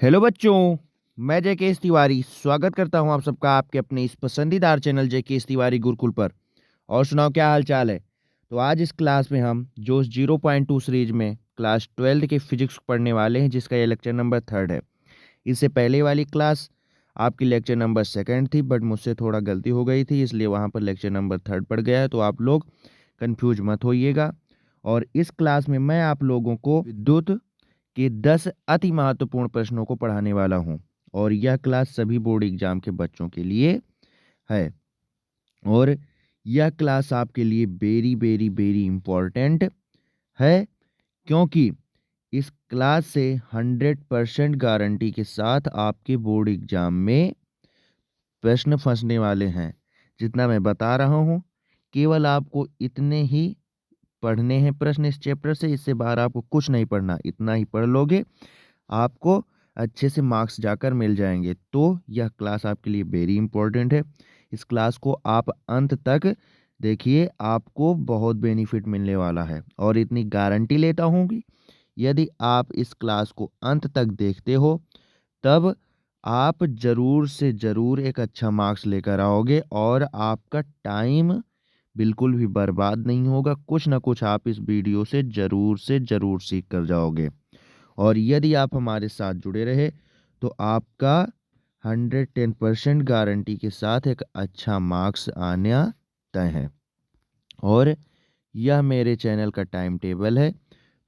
Hello बच्चों, मैं जयकेश तिवारी स्वागत करता हूं आप सबका आपके अपने इस पसंदीदार चैनल जयकेश तिवारी गुरुकुल पर। और सुनाओ क्या हाल चाल है। तो आज इस क्लास में हम जो 0.2 सीरीज में क्लास 12 के फिजिक्स पढ़ने वाले हैं, जिसका ये लेक्चर नंबर 3 है। इससे पहले वाली क्लास आपकी लेक्चर नंबर 2 थी, बट मुझसे थोड़ा गलती हो गई थी, इसलिए वहाँ पर लेक्चर नंबर 3 पड़ गया है। तो आप लोग कन्फ्यूज मत होइएगा। और इस क्लास में मैं आप लोगों को विद्युत के 10 अति महत्वपूर्ण प्रश्नों को पढ़ाने वाला हूं। और यह क्लास सभी बोर्ड एग्जाम के बच्चों के लिए है। और यह क्लास आपके लिए वेरी वेरी वेरी इंपॉर्टेंट है, क्योंकि इस क्लास से 100% गारंटी के साथ आपके बोर्ड एग्जाम में प्रश्न फंसने वाले हैं। जितना मैं बता रहा हूं, केवल आपको इतने ही पढ़ने हैं प्रश्न इस चैप्टर से। इससे बाहर आपको कुछ नहीं पढ़ना, इतना ही पढ़ लोगे आपको अच्छे से मार्क्स जाकर मिल जाएंगे। तो यह क्लास आपके लिए वेरी इंपॉर्टेंट है। इस क्लास को आप अंत तक देखिए, आपको बहुत बेनिफिट मिलने वाला है। और इतनी गारंटी लेता हूँ कि यदि आप इस क्लास को अंत तक देखते हो, तब आप ज़रूर से ज़रूर एक अच्छा मार्क्स लेकर आओगे और आपका टाइम बिल्कुल भी बर्बाद नहीं होगा। कुछ ना कुछ आप इस वीडियो से ज़रूर सीख कर जाओगे। और यदि आप हमारे साथ जुड़े रहे तो आपका 110% गारंटी के साथ एक अच्छा मार्क्स आना तय है। और यह मेरे चैनल का टाइम टेबल है,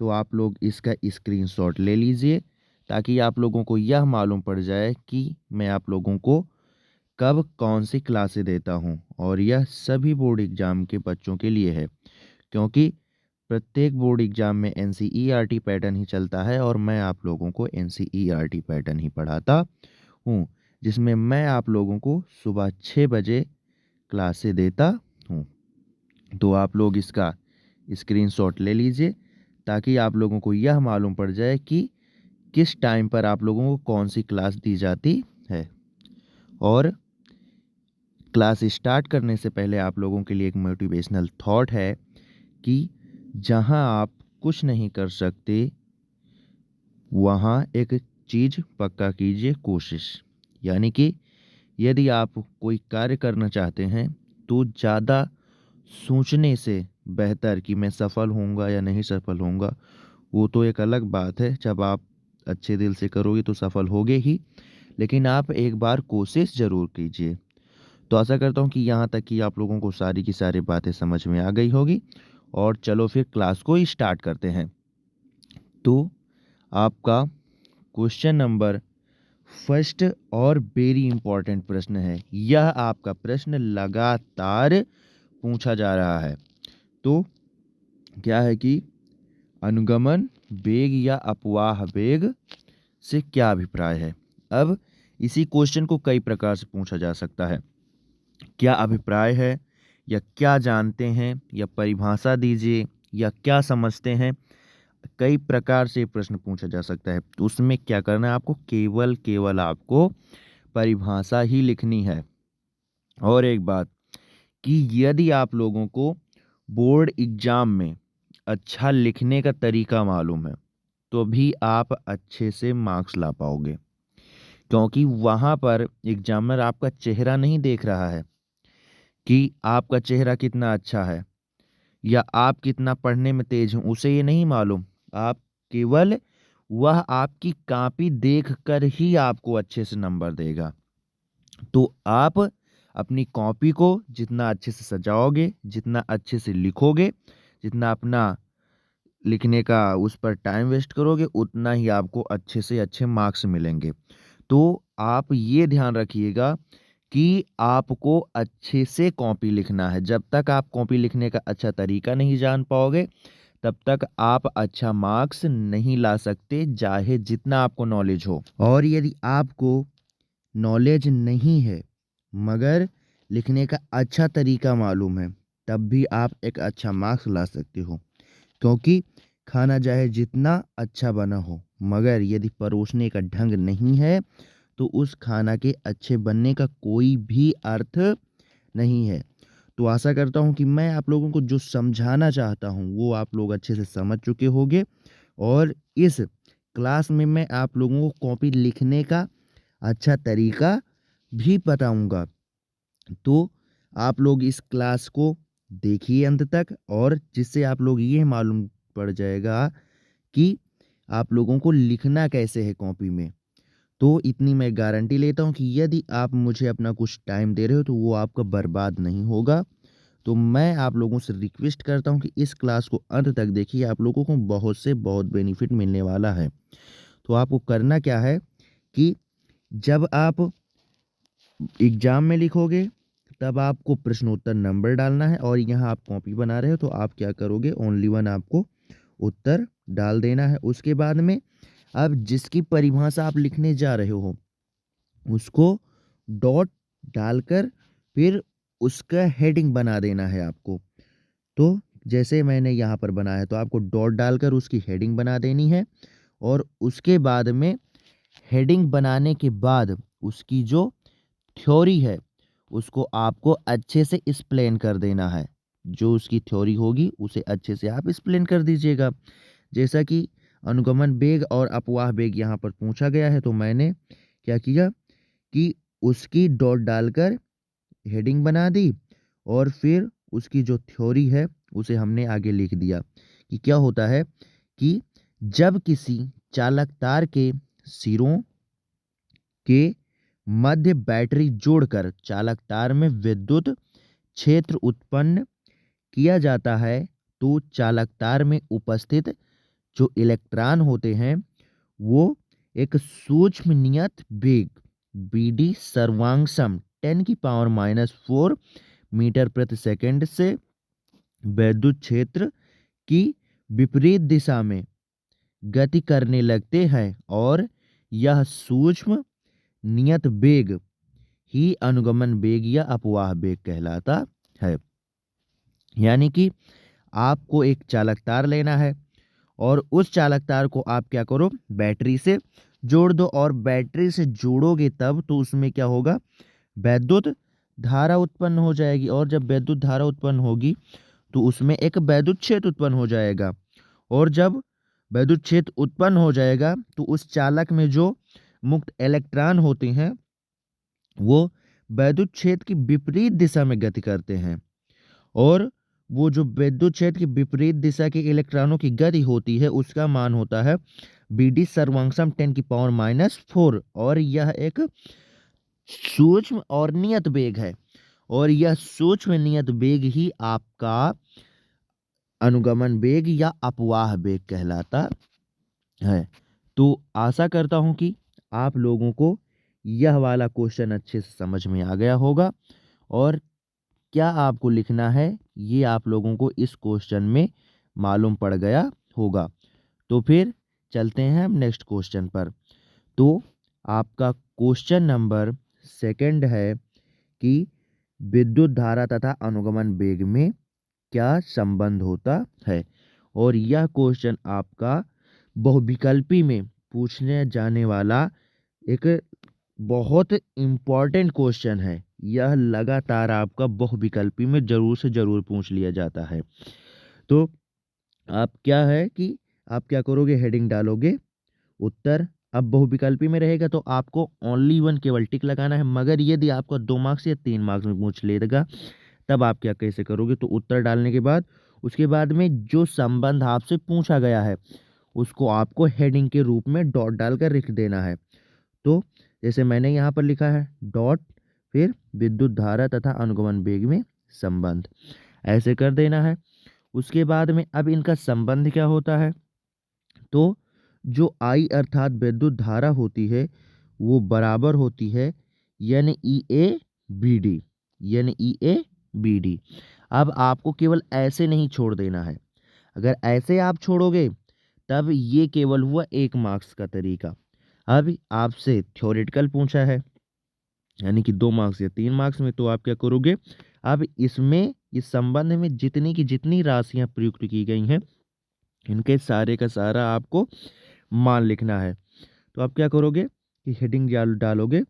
तो आप लोग इसका स्क्रीनशॉट ले लीजिए, ताकि आप लोगों को यह मालूम पड़ जाए कि मैं आप लोगों को कब कौन सी क्लासें देता हूं। और यह सभी बोर्ड एग्जाम के बच्चों के लिए है, क्योंकि प्रत्येक बोर्ड एग्जाम में एनसीईआरटी पैटर्न ही चलता है और मैं आप लोगों को एनसीईआरटी पैटर्न ही पढ़ाता हूँ, जिसमें मैं आप लोगों को सुबह 6 बजे क्लासें देता हूँ। तो आप लोग इसका स्क्रीनशॉट ले लीजिए, ताकि आप लोगों को यह मालूम पड़ जाए कि किस टाइम पर आप लोगों को कौन सी क्लास दी जाती है। और क्लास स्टार्ट करने से पहले आप लोगों के लिए एक मोटिवेशनल थॉट है कि जहां आप कुछ नहीं कर सकते, वहां एक चीज़ पक्का कीजिए, कोशिश। यानी कि यदि आप कोई कार्य करना चाहते हैं, तो ज़्यादा सोचने से बेहतर कि मैं सफल होऊंगा या नहीं सफल होऊंगा, वो तो एक अलग बात है। जब आप अच्छे दिल से करोगे तो सफल होगे ही, लेकिन आप एक बार कोशिश ज़रूर कीजिए। तो आशा करता हूँ कि यहाँ तक कि आप लोगों को सारी की सारी बातें समझ में आ गई होगी। और चलो फिर क्लास को स्टार्ट करते हैं। तो आपका क्वेश्चन नंबर फर्स्ट और वेरी इंपॉर्टेंट प्रश्न है। यह आपका प्रश्न लगातार पूछा जा रहा है। तो क्या है कि अनुगमन वेग या अपवाह वेग से क्या अभिप्राय है। अब इसी क्वेश्चन को कई प्रकार से पूछा जा सकता है। क्या अभिप्राय है, या क्या जानते हैं, या परिभाषा दीजिए, या क्या समझते हैं। कई प्रकार से प्रश्न पूछा जा सकता है। तो उसमें क्या करना है, आपको केवल केवल आपको परिभाषा ही लिखनी है। और एक बात कि यदि आप लोगों को बोर्ड एग्जाम में अच्छा लिखने का तरीका मालूम है, तो भी आप अच्छे से मार्क्स ला पाओगे, क्योंकि वहाँ पर एग्जामिनर आपका चेहरा नहीं देख रहा है कि आपका चेहरा कितना अच्छा है या आप कितना पढ़ने में तेज हैं। उसे ये नहीं मालूम। आप केवल वह आपकी कॉपी देख कर ही आपको अच्छे से नंबर देगा। तो आप अपनी कॉपी को जितना अच्छे से सजाओगे, जितना अच्छे से लिखोगे, जितना अपना लिखने का उस पर टाइम वेस्ट करोगे, उतना ही आपको अच्छे से अच्छे मार्क्स मिलेंगे। तो आप ये ध्यान रखिएगा कि आपको अच्छे से कॉपी लिखना है। जब तक आप कॉपी लिखने का अच्छा तरीका नहीं जान पाओगे, तब तक आप अच्छा मार्क्स नहीं ला सकते, चाहे जितना आपको नॉलेज हो। और यदि आपको नॉलेज नहीं है मगर लिखने का अच्छा तरीका मालूम है, तब भी आप एक अच्छा मार्क्स ला सकते हो। क्योंकि खाना चाहे जितना अच्छा बना हो, मगर यदि परोसने का ढंग नहीं है, तो उस खाना के अच्छे बनने का कोई भी अर्थ नहीं है। तो आशा करता हूँ कि मैं आप लोगों को जो समझाना चाहता हूँ वो आप लोग अच्छे से समझ चुके होंगे। और इस क्लास में मैं आप लोगों को कॉपी लिखने का अच्छा तरीका भी बताऊंगा। तो आप लोग इस क्लास को देखिए अंत तक, और जिससे आप लोग ये मालूम पड़ जाएगा कि आप लोगों को लिखना कैसे है कॉपी में। तो इतनी मैं गारंटी लेता हूँ कि यदि आप मुझे अपना कुछ टाइम दे रहे हो तो वो आपका बर्बाद नहीं होगा। तो मैं आप लोगों से रिक्वेस्ट करता हूँ कि इस क्लास को अंत तक देखिए, आप लोगों को बहुत से बहुत बेनिफिट मिलने वाला है। तो आपको करना क्या है कि जब आप एग्जाम में लिखोगे तब आपको प्रश्नोत्तर नंबर डालना है, और यहाँ आप कॉपी बना रहे हो तो आप क्या करोगे, ओनली वन आपको उत्तर डाल देना है। उसके बाद में अब जिसकी परिभाषा आप लिखने जा रहे हो उसको डॉट डालकर फिर उसका हेडिंग बना देना है आपको। तो जैसे मैंने यहाँ पर बनाया है तो आपको डॉट डालकर उसकी हेडिंग बना देनी है, और उसके बाद में हेडिंग बनाने के बाद उसकी जो थ्योरी है उसको आपको अच्छे से एक्सप्लेन कर देना है। जो उसकी थ्योरी होगी उसे अच्छे से आप एक्सप्लेन कर दीजिएगा। जैसा कि अनुगमन वेग और अपवाह वेग यहाँ पर पूछा गया है, तो मैंने क्या किया कि उसकी डॉट डालकर हेडिंग बना दी, और फिर उसकी जो थ्योरी है उसे हमने आगे लिख दिया कि क्या होता है कि जब किसी चालक तार के सिरों के मध्य बैटरी जोड़कर चालक तार में विद्युत क्षेत्र उत्पन्न किया जाता है, तो चालक तार में उपस्थित जो इलेक्ट्रॉन होते हैं वो एक सूक्ष्म नियत वेग बीडी सर्वांशम 10⁻⁴ मीटर प्रति सेकंड से विद्युत क्षेत्र की विपरीत दिशा में गति करने लगते हैं, और यह सूक्ष्म नियत वेग ही अनुगमन वेग या अपवाह वेग कहलाता है। यानी कि आपको एक चालक तार लेना है और उस चालक तार को आप क्या करो, बैटरी से जोड़ दो, और बैटरी से जोड़ोगे तब तो उसमें क्या होगा, वैद्युत धारा उत्पन्न हो जाएगी, और जब वैद्युत धारा उत्पन्न होगी तो उसमें एक वैद्युत क्षेत्र उत्पन्न हो जाएगा, और जब वैद्युत क्षेत्र उत्पन्न हो जाएगा तो उस चालक में जो मुक्त इलेक्ट्रॉन होते हैं वो वैद्युत क्षेत्र की विपरीत दिशा में गति करते हैं, और वो जो विद्युत क्षेत्र की विपरीत दिशा के इलेक्ट्रॉनों की गति होती है उसका मान होता है बीडी सर्वांशम 10⁻⁴, और यह एक सूक्ष्म और नियत वेग है, और यह सूक्ष्म नियत वेग ही आपका अनुगमन वेग या अपवाह वेग कहलाता है। तो आशा करता हूं कि आप लोगों को यह वाला क्वेश्चन अच्छे से समझ में आ गया होगा, और क्या आपको लिखना है ये आप लोगों को इस क्वेश्चन में मालूम पड़ गया होगा। तो फिर चलते हैं हम नेक्स्ट क्वेश्चन पर। तो आपका क्वेश्चन नंबर सेकंड है कि विद्युत धारा तथा अनुगमन वेग में क्या संबंध होता है, और यह क्वेश्चन आपका बहुविकल्पी में पूछने जाने वाला एक बहुत इम्पॉर्टेंट क्वेश्चन है। यह लगातार आपका बहुविकल्पी में जरूर से जरूर पूछ लिया जाता है। तो आप क्या है कि आप क्या करोगे, हेडिंग डालोगे उत्तर। अब बहुविकल्पी में रहेगा तो आपको ओनली वन केवल टिक लगाना है, मगर यदि आपका 2 मार्क्स या 3 मार्क्स में पूछ लेगा तब आप क्या कैसे करोगे, तो उत्तर डालने के बाद उसके बाद में जो संबंध आपसे पूछा गया है उसको आपको हेडिंग के रूप में डॉट डालकर लिख देना है। तो जैसे मैंने यहाँ पर लिखा है डॉट, फिर विद्युत धारा तथा अनुगमन वेग में संबंध, ऐसे कर देना है। उसके बाद में अब इनका संबंध क्या होता है, तो जो आई अर्थात विद्युत धारा होती है वो बराबर होती है यानी ई ए बी डी, यानी ई ए बी डी। अब आपको केवल ऐसे नहीं छोड़ देना है, अगर ऐसे आप छोड़ोगे तब ये केवल हुआ 1 मार्क्स का तरीका। अब आपसे थ्योरेटिकल पूछा है यानी कि 2 मार्क्स या 3 मार्क्स में, तो आप क्या करोगे, अब इसमें इस संबंध में जितनी की जितनी राशियां प्रयुक्त की गई हैं इनके सारे का सारा आपको मान लिखना है। तो आप क्या करोगे कि हेडिंग डालोगे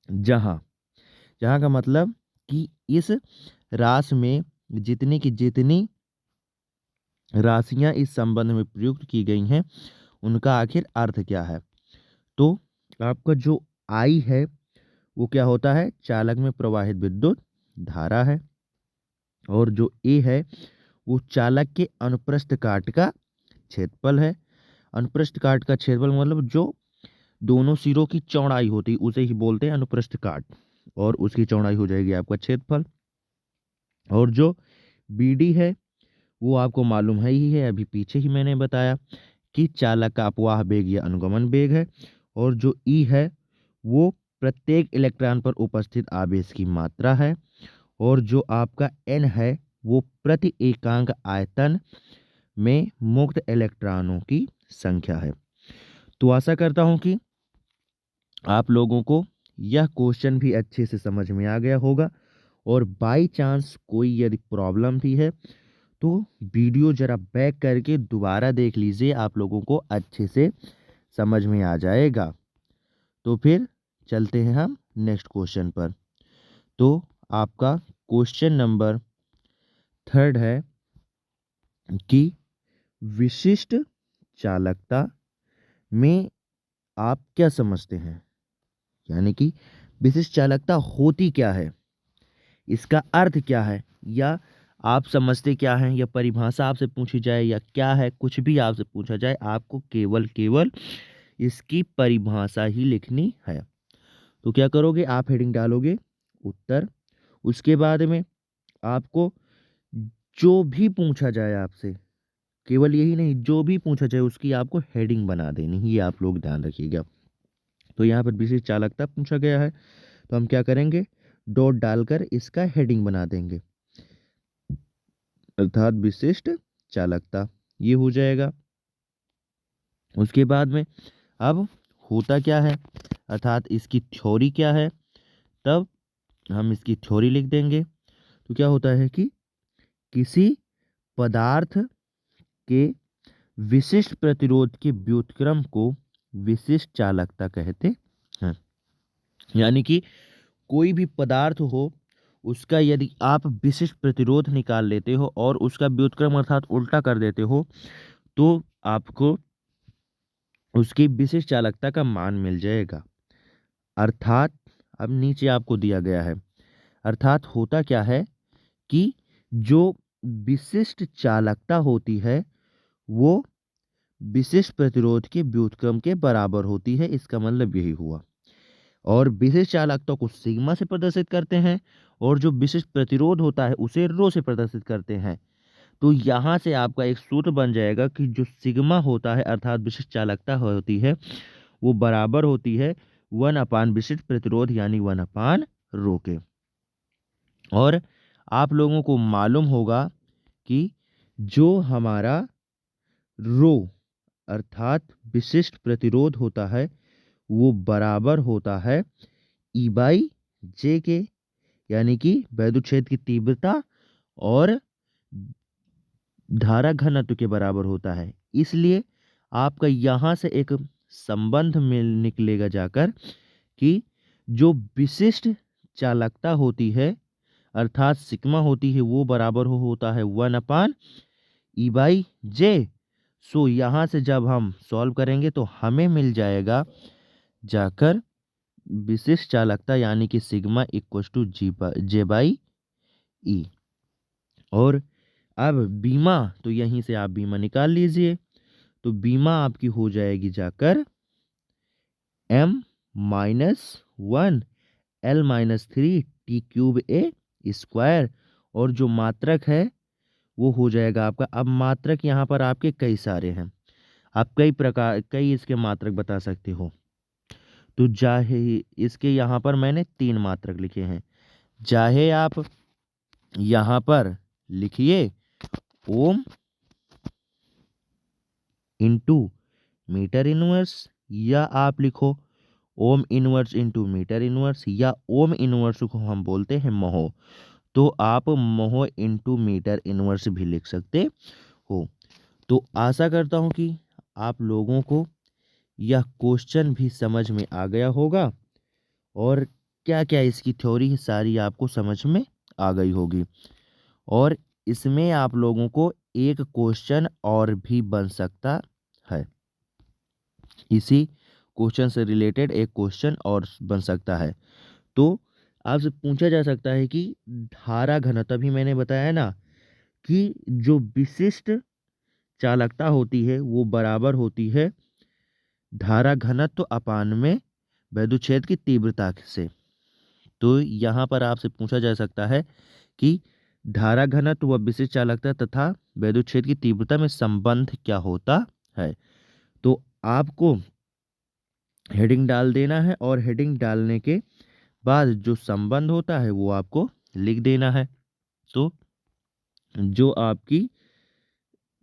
जहां, जहां का मतलब कि इस राशि में जितनी की जितनी राशियां इस संबंध में प्रयुक्त की गई हैं उनका आखिर अर्थ क्या है। तो आपका जो आई है वो क्या होता है, चालक में प्रवाहित विद्युत धारा है। और जो ए है वो चालक के अनुप्रस्थ काट का क्षेत्रफल है। अनुप्रस्थ काट का क्षेत्रफल मतलब जो दोनों सिरों की चौड़ाई होती है उसे ही बोलते हैं अनुप्रस्थ काट, और उसकी चौड़ाई हो जाएगी आपका क्षेत्रफल। और जो बी डी है वो आपको मालूम है ही है, अभी पीछे ही मैंने बताया कि चालक का अपवाह वेग या अनुगमन वेग है। और जो ई है वो प्रत्येक इलेक्ट्रॉन पर उपस्थित आवेश की मात्रा है। और जो आपका एन है वो प्रति एकांक आयतन में मुक्त इलेक्ट्रॉनों की संख्या है। तो आशा करता हूं कि आप लोगों को यह क्वेश्चन भी अच्छे से समझ में आ गया होगा। और बाई चांस कोई यदि प्रॉब्लम भी है तो वीडियो जरा बैक करके दोबारा देख लीजिए, आप लोगों को अच्छे से समझ में आ जाएगा। तो फिर चलते हैं हम नेक्स्ट क्वेश्चन पर। तो आपका क्वेश्चन नंबर 3 है कि विशिष्ट चालकता में आप क्या समझते हैं, यानी कि विशिष्ट चालकता होती क्या है, इसका अर्थ क्या है, या आप समझते क्या हैं, या परिभाषा आपसे पूछी जाए या क्या है, कुछ भी आपसे पूछा जाए आपको केवल केवल इसकी परिभाषा ही लिखनी है। तो क्या करोगे, आप हेडिंग डालोगे उत्तर, उसके बाद में आपको जो भी पूछा जाए आपसे, केवल यही नहीं जो भी पूछा जाए उसकी आपको हेडिंग बना देनी, ये आप लोग ध्यान रखिएगा। तो यहाँ पर विशिष्ट चालकता पूछा गया है तो हम क्या करेंगे, डॉट डालकर इसका हेडिंग बना देंगे, अर्थात विशिष्ट चालकता, ये हो जाएगा। उसके बाद में अब होता क्या है, अर्थात इसकी थ्योरी क्या है, तब हम इसकी थ्योरी लिख देंगे। तो क्या होता है कि किसी पदार्थ के विशिष्ट प्रतिरोध के व्युत्क्रम को विशिष्ट चालकता कहते हैं। यानी कि कोई भी पदार्थ हो उसका यदि आप विशिष्ट प्रतिरोध निकाल लेते हो और उसका व्युत्क्रम अर्थात उल्टा कर देते हो तो आपको उसकी विशिष्ट चालकता का मान मिल जाएगा। अर्थात अब नीचे आपको दिया गया है, अर्थात होता क्या है कि जो विशिष्ट चालकता होती है वो विशिष्ट प्रतिरोध के व्युत्क्रम के बराबर होती है, इसका मतलब यही हुआ। और विशिष्ट चालकता को सिग्मा से प्रदर्शित करते हैं और जो विशिष्ट प्रतिरोध होता है उसे रो से प्रदर्शित करते हैं। तो यहाँ से आपका एक सूत्र बन जाएगा कि जो सिग्मा होता है अर्थात विशिष्ट चालकता होती है वो बराबर होती है 1/, विशिष्ट प्रतिरोध यानी 1/, रो के। और आप लोगों को मालूम होगा कि जो हमारा रो अर्थात विशिष्ट प्रतिरोध होता है वो बराबर होता है E/J के, यानी कि वैद्युत क्षेत्र की तीव्रता और धारा घनत्व के बराबर होता है। इसलिए आपका यहाँ से एक संबंध मिल निकलेगा जाकर कि जो विशिष्ट चालकता होती है अर्थात सिग्मा होती है वो बराबर होता है 1/E/J। सो यहाँ से जब हम सॉल्व करेंगे तो हमें मिल जाएगा जाकर विशिष्ट चालकता यानी कि सिग्मा J/E। और अब बीमा, तो यहीं से आप बीमा निकाल लीजिए। तो बीमा आपकी हो जाएगी जाकर m-1 L-3 T³ A²। और जो मात्रक है वो हो जाएगा आपका, अब मात्रक यहाँ पर आपके कई सारे हैं, आप कई इसके मात्रक बता सकते हो। तो चाहे इसके यहाँ पर मैंने 3 मात्रक लिखे हैं, चाहे आप यहाँ पर लिखिए ओम इंटू मीटर इनवर्स, या आप लिखो ohm inverse into metre inverse, या ओम इनवर्स को हम बोलते हैं महो, तो आप महो इंटू मीटर इनवर्स भी लिख सकते हो। तो आशा करता हूँ कि आप लोगों को यह क्वेश्चन भी समझ में आ गया होगा और क्या क्या इसकी थ्योरी सारी आपको समझ में आ गई होगी। और इसमें आप लोगों को एक क्वेश्चन और भी बन सकता है। इसी क्वेश्चन से रिलेटेड एक क्वेश्चन और बन सकता है। तो आपसे पूछा जा सकता है कि धारा घनत्व, अभी मैंने बताया ना कि जो विशिष्ट चालकता होती है वो बराबर होती है धारा घनत्व अपान में विद्युत क्षेत्र की तीव्रता से। तो यहाँ पर आपसे पूछा जा सकता है कि धारा घनत्व व विशिष्ट चालकता तथा विद्युत क्षेत्र की तीव्रता में संबंध क्या होता है। तो आपको हेडिंग डाल देना है और हेडिंग डालने के बाद जो संबंध होता है वो आपको लिख देना है। तो जो आपकी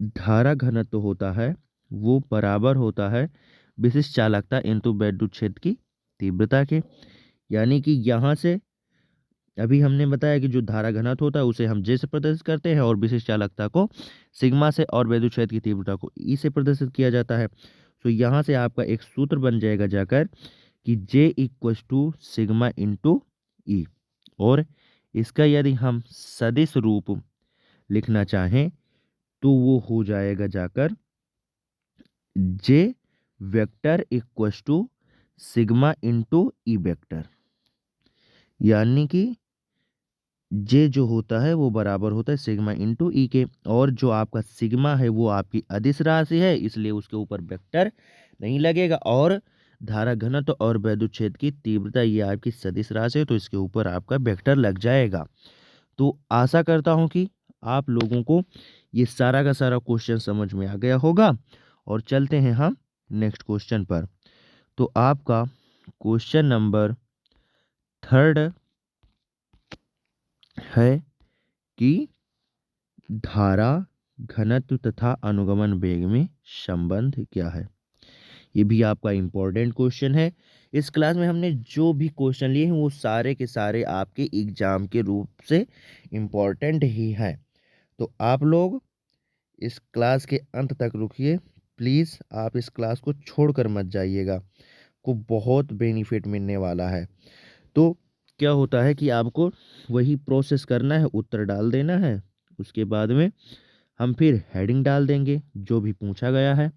धारा घनत्व होता है वो बराबर होता है विशिष्ट चालकता इंटू विद्युत क्षेत्र की तीव्रता के। यानी कि यहाँ से अभी हमने बताया कि जो धारा घनत्व होता है उसे हम जे से प्रदर्शित करते हैं और विशिष्ट चालकता को सिग्मा से और विद्युत क्षेत्र की तीव्रता को ई से प्रदर्शित किया जाता है। तो यहाँ से आपका एक सूत्र बन जाएगा जाकर कि J equal to sigma into ई, और इसका यदि हम सदिश रूप लिखना चाहें तो वो हो जाएगा जाकर J vector equal to sigma into E vector. यानी कि जे जो होता है वो बराबर होता है सिग्मा इंटू ई के, और जो आपका सिग्मा है वो आपकी अदिश राशि है इसलिए उसके ऊपर वेक्टर नहीं लगेगा, और धारा घनत्व और विद्युत क्षेत्र की तीव्रता ये आपकी सदिश राशि है तो इसके ऊपर आपका वेक्टर लग जाएगा। तो आशा करता हूं कि आप लोगों को ये सारा का सारा क्वेश्चन समझ में आ गया होगा, और चलते हैं हम नेक्स्ट क्वेश्चन पर। तो आपका क्वेश्चन नंबर 3 है कि धारा घनत्व तथा अनुगमन वेग में संबंध क्या है। ये भी आपका इम्पोर्टेंट क्वेश्चन है। इस क्लास में हमने जो भी क्वेश्चन लिए हैं वो सारे के सारे आपके एग्जाम के रूप से इम्पोर्टेंट ही हैं। तो आप लोग इस क्लास के अंत तक रुकिए प्लीज़, आप इस क्लास को छोड़कर मत जाइएगा, को बहुत बेनिफिट मिलने वाला है। तो क्या होता है कि आपको वही प्रोसेस करना है, उत्तर डाल देना है, उसके बाद में हम फिर हेडिंग डाल देंगे जो भी पूछा गया है।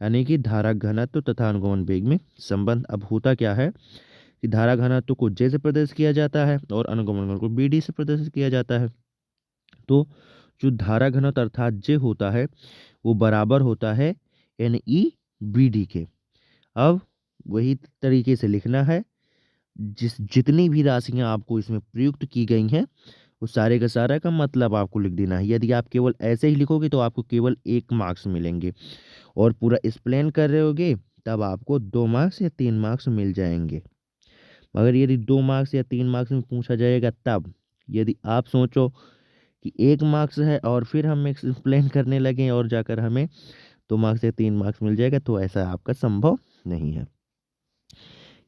यानी कि धारा घनत्व तथा अनुगमन वेग में संबंध। अब होता क्या है कि धारा घनत्व को जे से प्रदर्शित किया जाता है और अनुगमन को बी डी से प्रदर्शित किया जाता है। तो जो धारा घनत्व अर्थात जे होता है वो बराबर होता है एन ई बी डी के। अब वही तरीके से लिखना है, जितनी भी राशियां आपको इसमें प्रयुक्त की गई हैं वो सारे का सारा का मतलब आपको लिख देना है। यदि आप केवल ऐसे ही लिखोगे तो आपको केवल 1 मार्क्स मिलेंगे, और पूरा एक्सप्लेन कर रहे होगे तब आपको 2 मार्क्स या 3 मार्क्स मिल जाएंगे। मगर यदि 2 मार्क्स या 3 मार्क्स में पूछा जाएगा तब, यदि आप सोचो कि 1 मार्क्स है और फिर हम एक्सप्लेन करने लगे और जाकर हमें 2 मार्क्स या 3 मार्क्स मिल जाएगा, तो ऐसा आपका संभव नहीं है।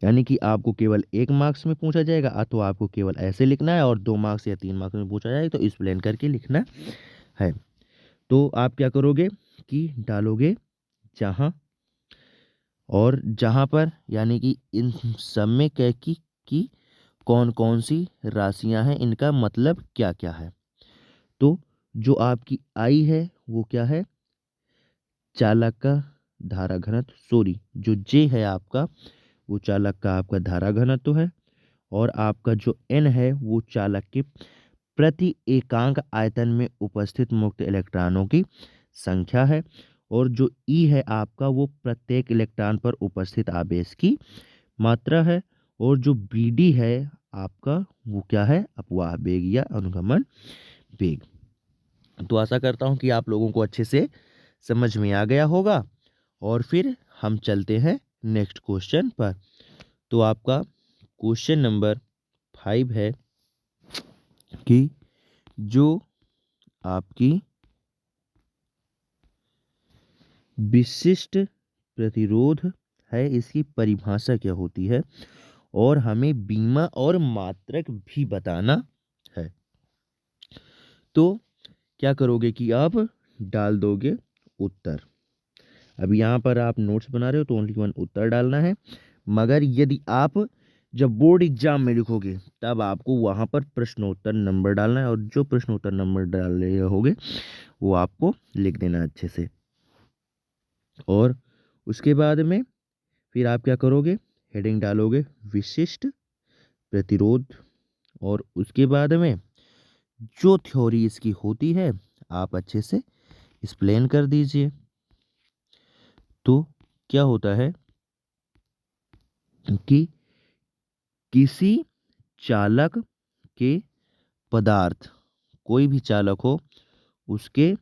यानी कि आपको केवल 1 मार्क्स में पूछा जाएगा तो आपको केवल ऐसे लिखना है, और 2 मार्क्स या 3 मार्क्स में पूछा जाएगा तो एक्सप्लेन करके लिखना है। तो आप क्या करोगे कि डालोगे जहाँ और जहाँ पर, यानी कि इन सब में क्या कि कौन कौन सी राशियाँ हैं, इनका मतलब क्या क्या है। तो जो आपकी आई है वो क्या है, चालक का धारा घनत्व, सॉरी जो जे है आपका वो चालक का आपका धारा घनत्व है, और आपका जो एन है वो चालक के प्रति एकांक आयतन में उपस्थित मुक्त इलेक्ट्रॉनों की संख्या है, और जो ई है आपका वो प्रत्येक इलेक्ट्रॉन पर उपस्थित आवेश की मात्रा है, और जो बी डी है आपका वो क्या है, अपवाह वेग या अनुगमन वेग। तो आशा करता हूँ कि आप लोगों को अच्छे से समझ में आ गया होगा, और फिर हम चलते हैं नेक्स्ट क्वेश्चन पर। तो आपका क्वेश्चन नंबर 5 है कि जो आपकी विशिष्ट प्रतिरोध है इसकी परिभाषा क्या होती है, और हमें बीमा और मात्रक भी बताना है। तो क्या करोगे कि आप डाल दोगे उत्तर। अब यहाँ पर आप नोट्स बना रहे हो तो ओनली 1 उत्तर डालना है, मगर यदि आप जब बोर्ड एग्जाम में लिखोगे तब आपको वहाँ पर प्रश्नोत्तर नंबर डालना है, और जो प्रश्नोत्तर नंबर डाल रहे होगे वो आपको लिख देना अच्छे से। और उसके बाद में फिर आप क्या करोगे, हेडिंग डालोगे विशिष्ट प्रतिरोध, और उसके बाद में जो थ्योरी इसकी होती है आप अच्छे से एक्सप्लेन कर दीजिए। तो क्या होता है कि किसी चालक के पदार्थ, कोई भी चालक हो, उसके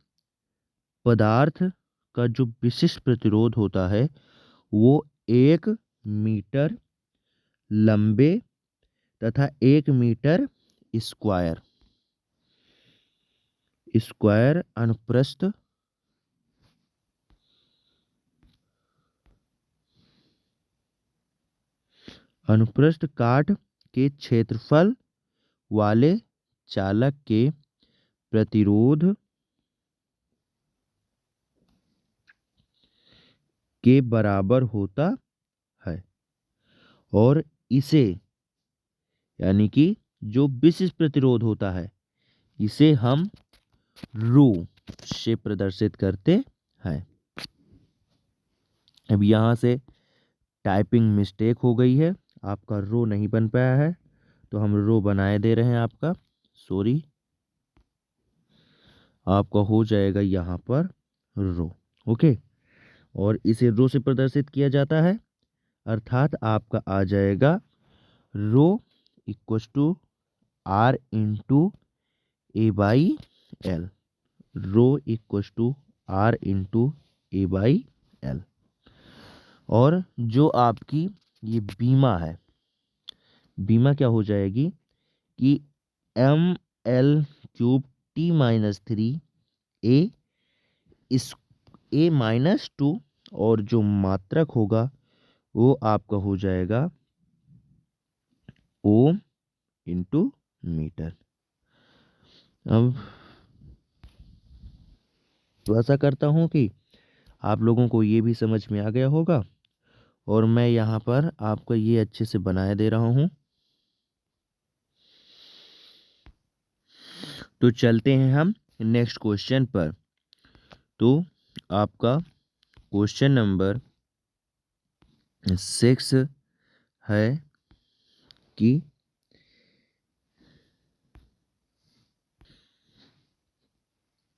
पदार्थ का जो विशिष्ट प्रतिरोध होता है वो 1 मीटर लंबे तथा 1 मीटर स्क्वायर स्क्वायर अनुप्रस्थ काट के क्षेत्रफल वाले चालक के प्रतिरोध के बराबर होता है। और इसे, यानी कि जो विशिष्ट प्रतिरोध होता है, इसे हम रो से प्रदर्शित करते हैं। अब यहाँ से टाइपिंग मिस्टेक हो गई है, आपका रो नहीं बन पाया है, तो हम रो बनाए दे रहे हैं आपका, सॉरी। आपका हो जाएगा यहाँ पर रो, ओके। और इसे रो से प्रदर्शित किया जाता है, अर्थात आपका आ जाएगा rho equal to R into A by L. Rho equal to R into A by L. और जो आपकी ये बीमा है, बीमा क्या हो जाएगी कि ml³ t-3 a इस a-2, और जो मात्रक होगा वो आपका हो जाएगा ओम इंटू मीटर। अब तो ऐसा करता हूँ कि आप लोगों को ये भी समझ में आ गया होगा, और मैं यहाँ पर आपको ये अच्छे से बनाए दे रहा हूँ। तो चलते हैं हम नेक्स्ट क्वेश्चन पर। तो आपका क्वेश्चन नंबर 6 है कि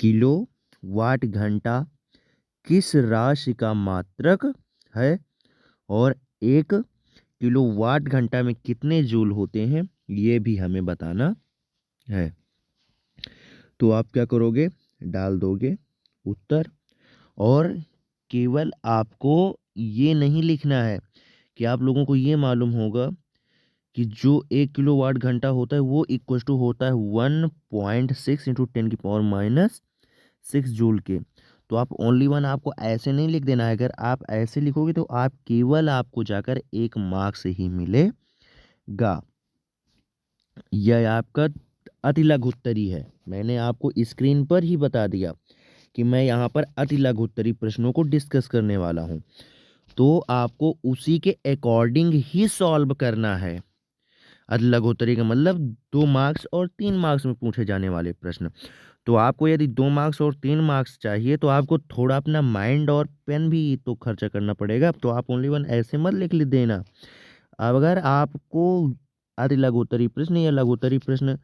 किलो वाट घंटा किस राशि का मात्रक है, और 1 किलोवाट घंटा में कितने जूल होते हैं, ये भी हमें बताना है। तो आप क्या करोगे, डाल दोगे उत्तर, और केवल आपको ये नहीं लिखना है कि आप लोगों को ये मालूम होगा कि जो 1 किलोवाट घंटा होता है वो इक्वल टू होता है 1.6 इंटू 10⁻⁶ जूल के। तो आप ओनली वन आपको ऐसे नहीं लिख देना है, अगर आप ऐसे लिखोगे तो आप केवल आपको जाकर 1 मार्क्स ही मिलेगा। यह आपका अति लघु उत्तरी है, मैंने आपको स्क्रीन पर ही बता दिया कि मैं यहाँ पर अति लघु उत्तरी प्रश्नों को डिस्कस करने वाला हूँ, तो आपको उसी के अकॉर्डिंग ही सॉल्व करना है। अति लघु उत्तरी का मतलब 2 मार्क्स और 3 मार्क्स में पूछे जाने वाले प्रश्न। तो आपको यदि 2 मार्क्स और 3 मार्क्स चाहिए तो आपको थोड़ा अपना माइंड और पेन भी तो खर्चा करना पड़ेगा। तो आप ओनली वन ऐसे मत लिख देना। अगर आपको अति लघु उत्तरी प्रश्न या लघु उत्तरी प्रश्न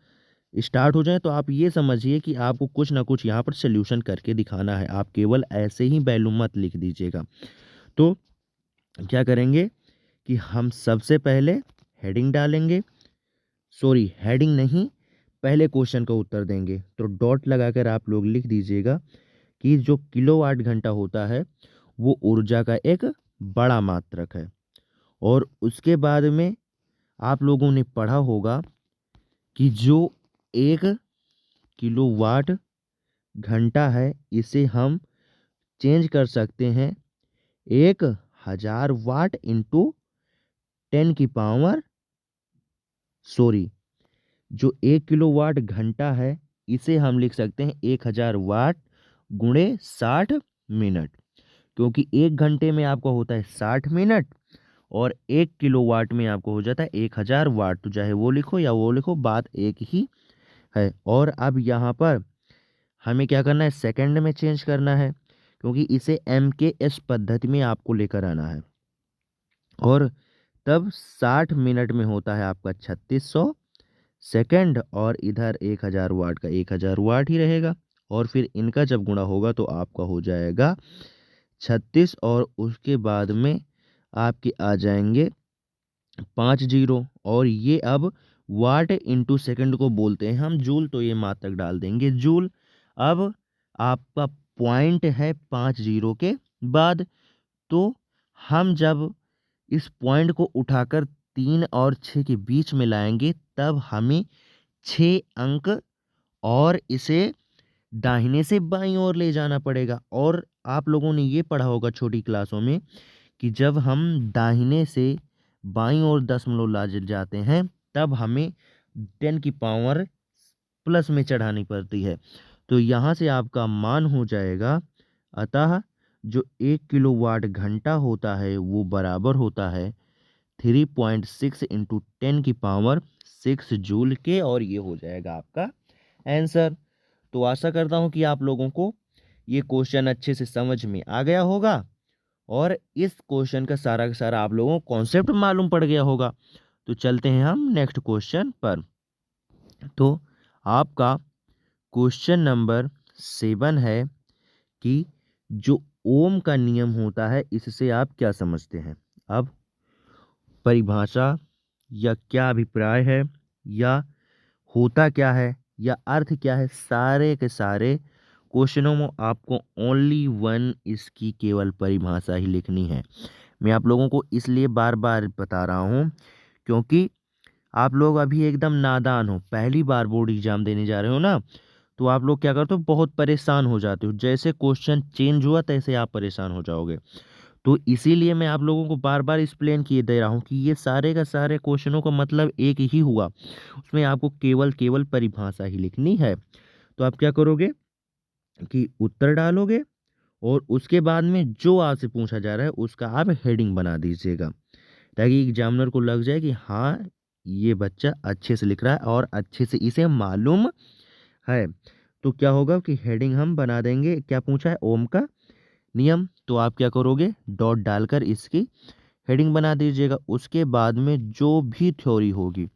स्टार्ट हो जाए तो आप ये समझिए कि आपको कुछ ना कुछ यहाँ पर सोल्यूशन करके दिखाना है, आप केवल ऐसे ही वैल्यू मत लिख दीजिएगा। तो क्या करेंगे कि हम सबसे पहले हेडिंग डालेंगे, सॉरी हेडिंग नहीं, पहले क्वेश्चन का उत्तर देंगे। तो डॉट लगाकर आप लोग लिख दीजिएगा कि जो किलोवाट घंटा होता है वो ऊर्जा का एक बड़ा मात्रक है। और उसके बाद में आप लोगों ने पढ़ा होगा कि जो 1 किलोवाट घंटा है इसे हम चेंज कर सकते हैं 1000 वाट इंटू 10⁻, सॉरी, जो 1 किलोवाट घंटा है इसे हम लिख सकते हैं 1000 वाट गुणे 60 मिनट, क्योंकि 1 घंटे में आपको होता है 60 मिनट और 1 किलोवाट में आपको हो जाता है 1000 वाट। तो चाहे वो लिखो या वो लिखो, बात एक ही है। और अब यहाँ पर हमें क्या करना है, सेकंड में चेंज करना है, क्योंकि इसे MKS पद्धति में आपको लेकर आना है। और तब 60 मिनट में होता है आपका 3600 सेकंड, और इधर 1000 वाट का 1000 वाट ही रहेगा। और फिर इनका जब गुणा होगा तो आपका हो जाएगा 36, और उसके बाद में आपके आ जाएंगे 5 जीरो। और ये अब वाट इंटू सेकंड को बोलते हैं हम जूल, तो ये मात्रक डाल देंगे जूल। अब आपका पॉइंट है 5 जीरो के बाद, तो हम जब इस पॉइंट को उठाकर 3 और 6 के बीच में लाएंगे तब हमें 6 अंक और इसे दाहिने से बाईं ओर ले जाना पड़ेगा। और आप लोगों ने ये पढ़ा होगा छोटी क्लासों में कि जब हम दाहिने से बाईं ओर दशमलव ला जाते हैं तब हमें 10 की पावर प्लस में चढ़ानी पड़ती है। तो यहाँ से आपका मान हो जाएगा, अतः जो 1 किलोवाट घंटा होता है वो बराबर होता है 3.6 इंटू 10 की पावर 6 जूल के, और ये हो जाएगा आपका आंसर। तो आशा करता हूँ कि आप लोगों को ये क्वेश्चन अच्छे से समझ में आ गया होगा और इस क्वेश्चन का सारा आप लोगों को कॉन्सेप्ट मालूम पड़ गया होगा। तो चलते हैं हम नेक्स्ट क्वेश्चन पर। तो आपका क्वेश्चन नंबर 7 है कि जो ओम का नियम होता है इससे आप क्या समझते हैं। अब परिभाषा या क्या अभिप्राय है या होता क्या है या अर्थ क्या है, सारे के सारे क्वेश्चनों में आपको ओनली वन इसकी केवल परिभाषा ही लिखनी है। मैं आप लोगों को इसलिए बार बार बता रहा हूँ क्योंकि आप लोग अभी एकदम नादान हो, पहली बार बोर्ड एग्जाम देने जा रहे हो ना, तो आप लोग क्या करते हो, बहुत परेशान हो जाते हो। जैसे क्वेश्चन चेंज हुआ तैसे आप परेशान हो जाओगे। तो इसीलिए मैं आप लोगों को बार बार एक्सप्लेन किए दे रहा हूँ कि ये सारे का सारे क्वेश्चनों का मतलब एक ही हुआ, उसमें आपको केवल केवल परिभाषा ही लिखनी है। तो आप क्या करोगे कि उत्तर डालोगे और उसके बाद में जो आपसे पूछा जा रहा है उसका आप हेडिंग बना दीजिएगा, ताकि एग्जामिनर को लग जाए कि हाँ ये बच्चा अच्छे से लिख रहा है और अच्छे से इसे मालूम है। तो क्या होगा कि हेडिंग हम बना देंगे, क्या पूछा है, ओम का नियम। तो आप क्या करोगे, डॉट डालकर इसकी हेडिंग बना दीजिएगा। उसके बाद में जो भी थ्योरी होगी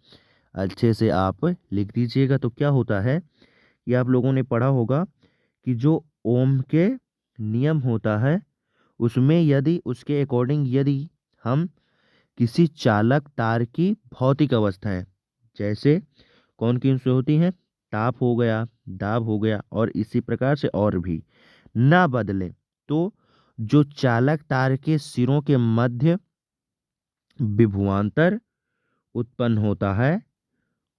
अच्छे से आप लिख दीजिएगा। तो क्या होता है कि आप लोगों ने पढ़ा होगा कि जो ओम के नियम होता है उसमें यदि उसके अकॉर्डिंग यदि हम किसी चालक तार की भौतिक अवस्थाएं, जैसे कौन कौन सी होती हैं, ताप हो गया, दाब हो गया और इसी प्रकार से और भी ना बदले, तो जो चालक तार के सिरों के मध्य विभवांतर उत्पन्न होता है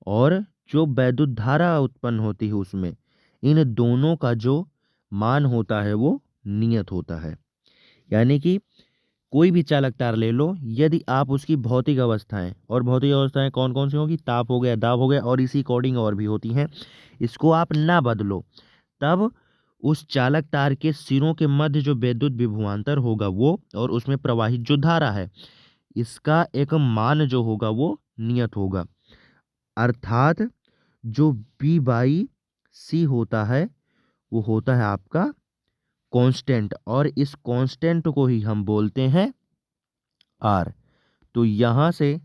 और जो वैद्युत धारा उत्पन्न होती है उसमें, इन दोनों का जो मान होता है वो नियत होता है। यानी कि कोई भी चालक तार ले लो, यदि आप उसकी भौतिक अवस्थाएं, और भौतिक अवस्थाएं कौन कौन सी होगी, ताप हो गया, दाब हो गया और इसी अकॉर्डिंग और भी होती हैं, इसको आप ना बदलो, तब उस चालक तार के सिरों के मध्य जो विद्युत विभवांतर होगा वो और उसमें प्रवाहित जो धारा है इसका एक मान जो होगा वो नियत होगा। अर्थात जो बी बाई सी होता है वो होता है आपका कांस्टेंट, और इस कांस्टेंट को ही हम बोलते हैं आर। तो यहाँ से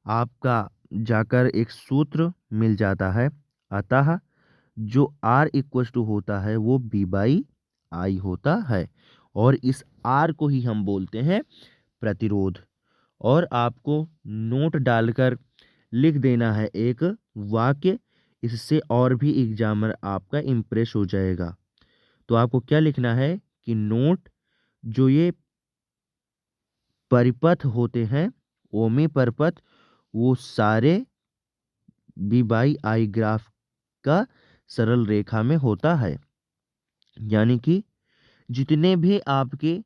आपका जाकर एक सूत्र मिल जाता है, अतः जो आर इक्वल टू होता है वो बी बाई आई होता है, और इस आर को ही हम बोलते हैं प्रतिरोध। और आपको नोट डालकर लिख देना है एक वाक्य, इससे और भी एग्जामिनर आपका इम्प्रेस हो जाएगा। तो आपको क्या लिखना है कि नोट, जो ये परिपथ होते हैं ओमी परिपथ, वो सारे बी बाई आई ग्राफ का सरल रेखा में होता है। यानी कि जितने भी आपके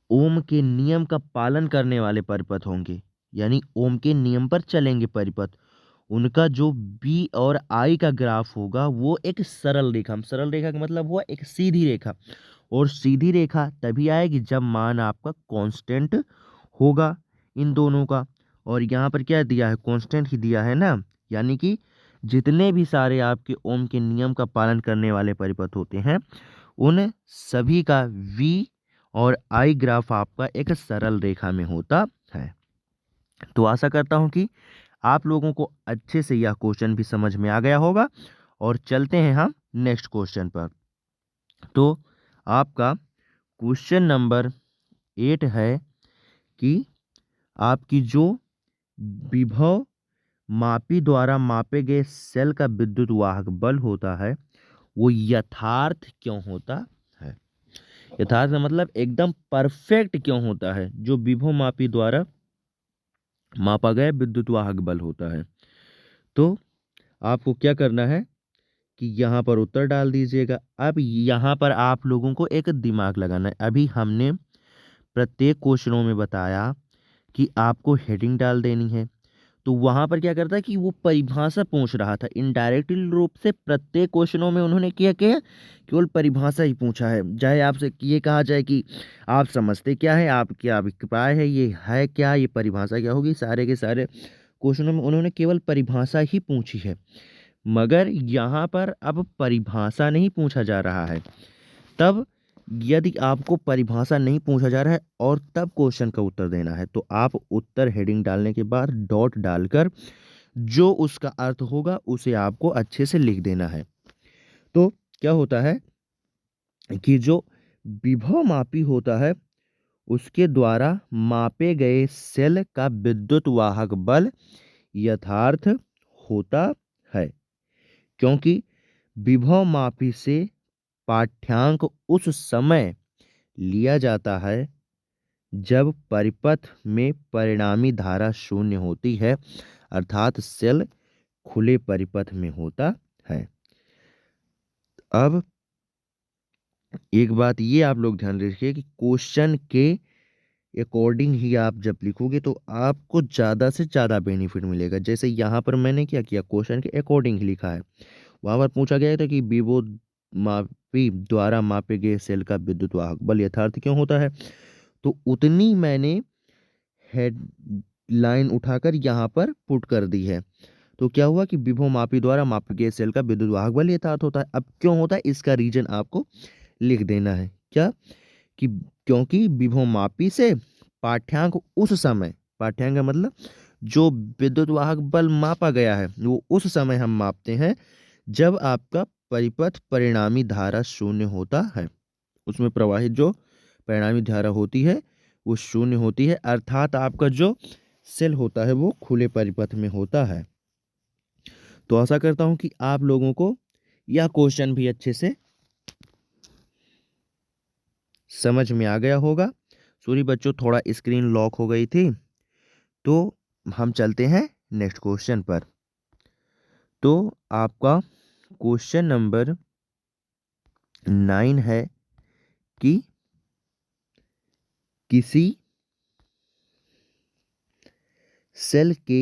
ओम के नियम का पालन करने वाले परिपथ होंगे, यानी ओम के नियम पर चलेंगे परिपथ, उनका जो बी और आई का ग्राफ होगा वो एक सरल रेखा, हम सरल रेखा का मतलब हुआ एक सीधी रेखा, और सीधी रेखा तभी आएगी जब मान आपका कांस्टेंट होगा इन दोनों का। और यहाँ पर क्या दिया है, कांस्टेंट ही दिया है ना, यानी कि जितने भी सारे आपके ओम के नियम का पालन करने वाले परिपथ होते हैं उन सभी का v और आई ग्राफ आपका एक सरल रेखा में होता है। तो आशा करता हूं कि आप लोगों को अच्छे से यह क्वेश्चन भी समझ में आ गया होगा। और चलते हैं हम नेक्स्ट क्वेश्चन पर। तो आपका क्वेश्चन नंबर 8 है कि आपकी जो विभव मापी द्वारा मापे गए सेल का विद्युत वाहक बल होता है वो यथार्थ क्यों होता है। यथार्थ का मतलब एकदम परफेक्ट क्यों होता है। जो विभव मापी द्वारा मापा गया विद्युत वाहक बल होता है। तो आपको क्या करना है कि यहाँ पर उत्तर डाल दीजिएगा। अब यहाँ पर आप लोगों को एक दिमाग लगाना है। अभी हमने प्रत्येक क्वेश्चनों में बताया कि आपको हेडिंग डाल देनी है। तो वहाँ पर क्या करता है कि वो परिभाषा पूछ रहा था इनडायरेक्टली रूप से। प्रत्येक क्वेश्चनों में उन्होंने क्या किया, केवल परिभाषा ही पूछा है। चाहे आपसे ये कहा जाए कि आप समझते क्या है, आप क्या अभिप्राय है, ये है क्या, ये परिभाषा क्या होगी, सारे के सारे क्वेश्चनों में उन्होंने केवल परिभाषा ही पूछी है। मगर यहाँ पर अब परिभाषा नहीं पूछा जा रहा है। तब यदि आपको परिभाषा नहीं पूछा जा रहा है और तब क्वेश्चन का उत्तर देना है तो आप उत्तर हेडिंग डालने के बाद डॉट डालकर जो उसका अर्थ होगा उसे आपको अच्छे से लिख देना है। तो क्या होता है कि जो विभव मापी होता है उसके द्वारा मापे गए सेल का विद्युत वाहक बल यथार्थ होता है, क्योंकि विभव मापी से पाठ्यांक उस समय लिया जाता है जब परिपथ में परिणामी धारा शून्य होती है, अर्थात सेल खुले परिपथ में होता है। अब एक बात ये आप लोग ध्यान रखिए कि क्वेश्चन के अकॉर्डिंग ही आप जब लिखोगे तो आपको ज़्यादा से ज़्यादा बेनिफिट मिलेगा। जैसे यहाँ पर मैंने क्या किया, क्वेश्चन के अकॉर्डिंग ही लिखा है। वहाँ पर पूछा गया था कि विभव मापी द्वारा मापे गए सेल का विद्युत वाहक बल यथार्थ क्यों होता है, तो उतनी मैंने हेडलाइन उठाकर यहाँ पर पुट कर दी है। तो क्या हुआ कि विभव मापी द्वारा मापे गए सेल का विद्युत वाहक बल यथार्थ होता है। अब क्यों होता है इसका रीजन आपको लिख देना है। क्या कि क्योंकि विभव मापी से पाठ्यांक उस समय, पाठ्यांक का मतलब जो विद्युत वाहक बल मापा गया है वो उस समय हम मापते हैं जब आपका परिपथ परिणामी धारा शून्य होता है। उसमें प्रवाहित जो परिणामी धारा होती है वो शून्य होती है, अर्थात आपका जो सेल होता है वो खुले परिपथ में होता है। तो आशा करता हूं कि आप लोगों को यह क्वेश्चन भी अच्छे से समझ में आ गया होगा। सॉरी बच्चों, थोड़ा स्क्रीन लॉक हो गई थी। तो हम चलते हैं नेक्स्ट क्वेश्चन पर। तो आपका क्वेश्चन नंबर 9 है कि किसी सेल के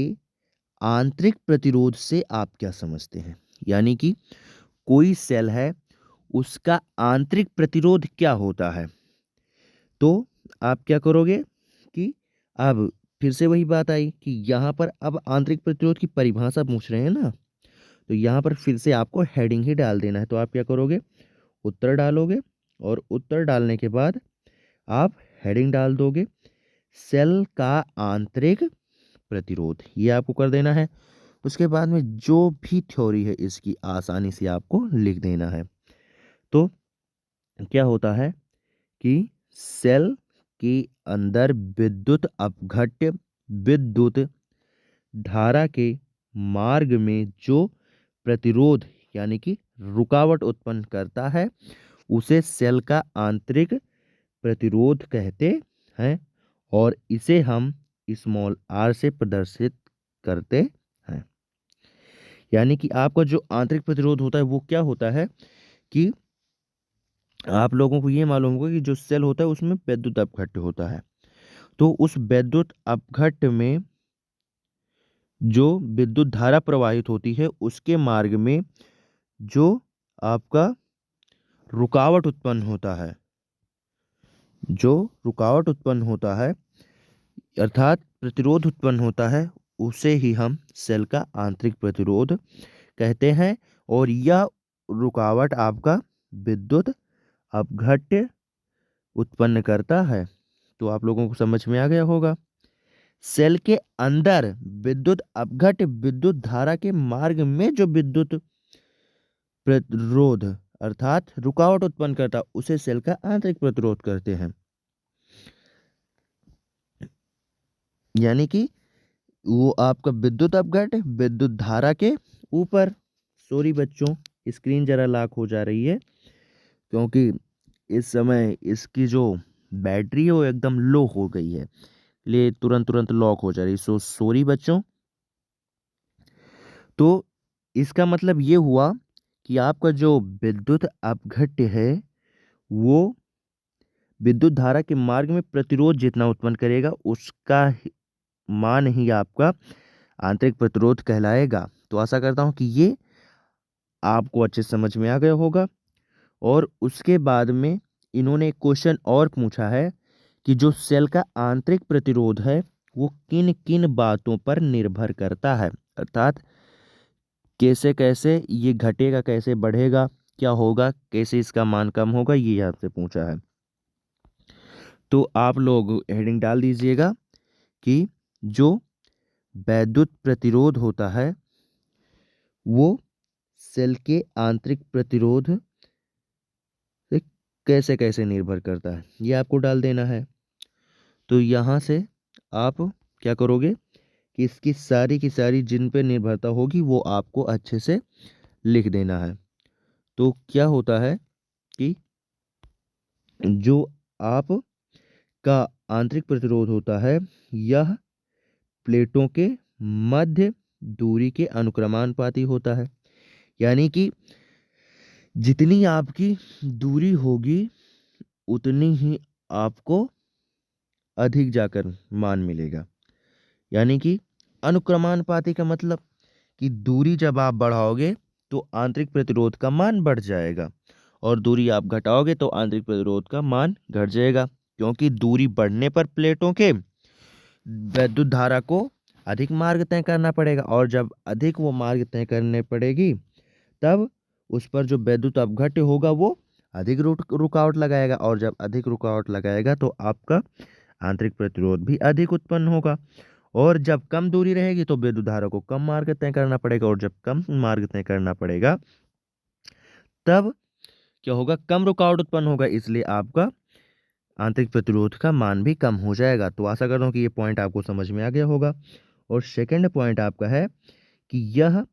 आंतरिक प्रतिरोध से आप क्या समझते हैं। यानी कि कोई सेल है उसका आंतरिक प्रतिरोध क्या होता है। तो आप क्या करोगे कि अब फिर से वही बात आई कि यहाँ पर अब आंतरिक प्रतिरोध की परिभाषा पूछ रहे हैं ना, तो यहाँ पर फिर से आपको हेडिंग ही डाल देना है। तो आप क्या करोगे, उत्तर डालोगे और उत्तर डालने के बाद आप हेडिंग डाल दोगे सेल का आंतरिक प्रतिरोध, ये आपको कर देना है। उसके बाद में जो भी थ्योरी है इसकी आसानी से आपको लिख देना है। तो क्या होता है कि सेल के अंदर विद्युत अपघट्य विद्युत धारा के मार्ग में जो प्रतिरोध यानी कि रुकावट उत्पन्न करता है उसे सेल का आंतरिक प्रतिरोध कहते हैं और इसे हम स्मॉल r से प्रदर्शित करते हैं। यानी कि आपका जो आंतरिक प्रतिरोध होता है वो क्या होता है कि आप लोगों को ये मालूम होगा कि जो सेल होता है उसमें विद्युत अपघट्य होता है। तो उस विद्युत अपघट्य में जो विद्युत धारा प्रवाहित होती है उसके मार्ग में जो आपका रुकावट उत्पन्न होता है, जो रुकावट उत्पन्न होता है अर्थात प्रतिरोध उत्पन्न होता है उसे ही हम सेल का आंतरिक प्रतिरोध कहते हैं। और यह रुकावट आपका विद्युत अपघट्य उत्पन्न करता है। तो आप लोगों को समझ में आ गया होगा। सेल के अंदर विद्युत अपघट्य विद्युत धारा के मार्ग में जो विद्युत प्रतिरोध अर्थात रुकावट उत्पन्न करता है उसे सेल का आंतरिक प्रतिरोध कहते हैं। यानी कि वो आपका विद्युत अपघट्य विद्युत धारा के ऊपर, सॉरी बच्चों स्क्रीन जरा लॉक हो जा रही है क्योंकि इस समय इसकी जो बैटरी है वो एकदम लो हो गई है, इसलिए तुरंत लॉक हो जा रही है। सो सॉरी बच्चों। तो इसका मतलब ये हुआ कि आपका जो विद्युत अपघट्य है वो विद्युत धारा के मार्ग में प्रतिरोध जितना उत्पन्न करेगा उसका मान ही आपका आंतरिक प्रतिरोध कहलाएगा। तो आशा करता हूं कि ये आपको अच्छे समझ में आ गया होगा। और उसके बाद में इन्होंने एक क्वेश्चन और पूछा है कि जो सेल का आंतरिक प्रतिरोध है वो किन किन बातों पर निर्भर करता है, अर्थात कैसे कैसे ये घटेगा, कैसे बढ़ेगा, क्या होगा, कैसे इसका मान कम होगा, ये आपसे पूछा है। तो आप लोग हेडिंग डाल दीजिएगा कि जो विद्युत प्रतिरोध होता है वो सेल के आंतरिक प्रतिरोध से कैसे कैसे निर्भर करता है, ये आपको डाल देना है। तो यहाँ से आप क्या करोगे कि इसकी सारी की सारी जिन पे निर्भरता होगी वो आपको अच्छे से लिख देना है। तो क्या होता है कि जो आप का आंतरिक प्रतिरोध होता है यह प्लेटों के मध्य दूरी के अनुक्रमानुपाती होता है। यानी कि जितनी आपकी दूरी होगी उतनी ही आपको अधिक जाकर मान मिलेगा। यानी कि अनुक्रमानुपाती का मतलब कि दूरी जब आप बढ़ाओगे तो आंतरिक प्रतिरोध का मान बढ़ जाएगा और दूरी आप घटाओगे तो आंतरिक प्रतिरोध का मान घट जाएगा, क्योंकि दूरी बढ़ने पर प्लेटों के विद्युत धारा को अधिक मार्ग तय करना पड़ेगा और जब अधिक वो मार्ग तय करने पड़ेगी तब उस पर जो विद्युत अपघट्य होगा वो अधिक रुकावट लगाएगा और जब अधिक रुकावट लगाएगा तो आपका आंतरिक प्रतिरोध भी अधिक उत्पन्न होगा। और जब कम दूरी रहेगी तो विद्युत धारा को कम मार्ग तय करना पड़ेगा और जब कम मार्ग तय करना पड़ेगा तब क्या होगा, कम रुकावट उत्पन्न होगा, इसलिए आपका आंतरिक प्रतिरोध का मान भी कम हो जाएगा। तो आशा करता हूँ कि ये पॉइंट आपको समझ में आ गया होगा। और सेकंड पॉइंट आपका है कि यह